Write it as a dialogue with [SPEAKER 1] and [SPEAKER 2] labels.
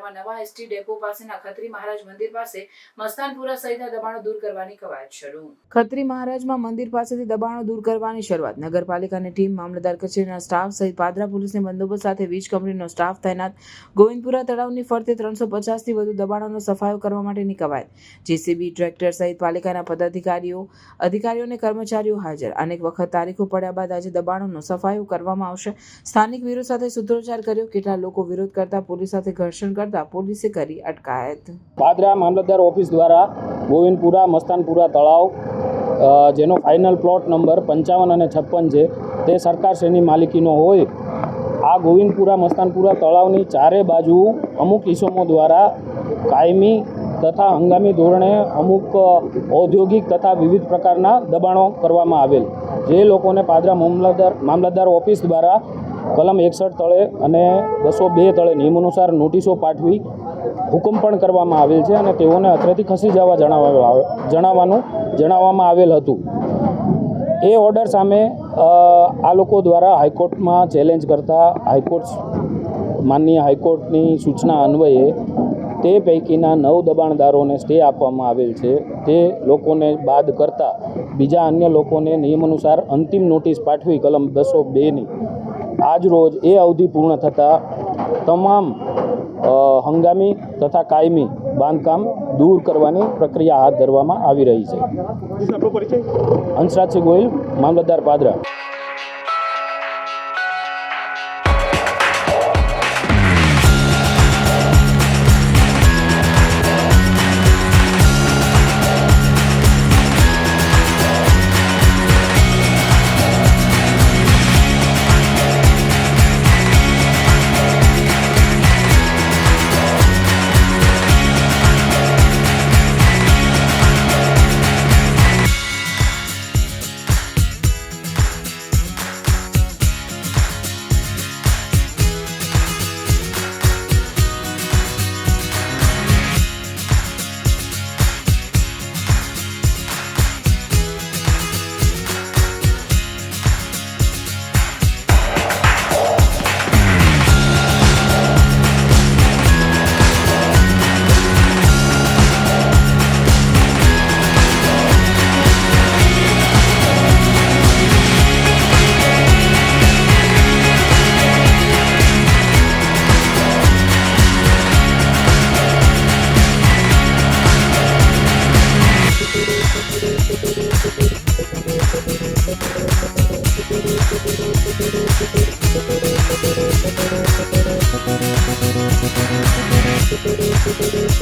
[SPEAKER 1] વિસ્તારમાં નવા ST depot પાસેના ખત્રી મહારાજ મંદિર પાસે મસ્તાનપુરા સહિતના દબાણો દૂર કરવાની કવાયત શરૂ. ખત્રી મહારાજમાં મંદિર પાસેથી દબાણો દૂર કરવાની શરૂઆત. નગરપાલિકાની ટીમ, મામલતદાર કચેરીના સ્ટાફ સહિત પાદરા પોલીસની બંદોબસ્ત સાથે વીજ કંપનીનો સ્ટાફ તૈનાત. ગોવિંદપુરા તળાવની ફરતે 350થી વધુ દબાણોનો સફાયો કરવા માટેની કવાયત. જેસીબી, ટ્રેક્ટર સહિત પાલિકાના પદાધિકારીઓ, અધિકારીઓ અને કર્મચારીઓ હાજર. અનેક વખત તારીખો પડ્યા બાદ આજે દબાણોનો સફાયો કરવામાં આવશે. સ્થાનિક વિરોધ સાથે સૂત્રોચ્ચાર કર્યો. કેટલા લોકો વિરોધ કરતા પોલીસ સાથે ઘર્ષણ કરતા પોલીસે કરી અટકાયત.
[SPEAKER 2] પાદરા મામલતદાર ઓફિસ દ્વારા ગોવિંદપુરા મસ્તાનપુરા તળાવ, જેનો ફાઇનલ પ્લોટ નંબર 55 અને 56 છે, તે સરકારશ્રીની માલિકીનો હોય. આ ગોવિંદપુરા મસ્તાનપુરા તળાવની ચારે બાજુ અમુક ઇસમો દ્વારા કાયમી તથા હંગામી ધોરણે અમુક ઔદ્યોગિક તથા વિવિધ પ્રકારના દબાણો કરવામાં આવેલ, જે લોકોને પાદરા મામલતદાર ઓફિસ દ્વારા કલમ 61 તળે અને 202 તળે નિયમ અનુસાર નોટિસો પાઠવી હુકમ પણ કરવામાં આવેલ છે અને તેઓને અત્રેથી ખસી જવા જણાવવામાં આવેલ હતું. એ ઓર્ડર સામે આ લોકો દ્વારા હાઈકોર્ટમાં ચેલેન્જ કરતા માનનીય હાઈકોર્ટની સૂચના અન્વયે તે પૈકીના 9 દબાણદારોને સ્ટે આપવામાં આવેલ છે. તે લોકોને બાદ કરતાં બીજા અન્ય લોકોને નિયમ અનુસાર અંતિમ નોટિસ પાઠવી કલમ 202ની આજ રોજ એ અવધિ પૂર્ણ થતાં તમામ હંગામી તથા કાયમી બાંધકામ દૂર કરવાની પ્રક્રિયા હાથ ધરવામાં આવી રહી છે. હંસરાજસિંહ ગોહિલ, મામલતદાર પાદરા.
[SPEAKER 3] Thank you.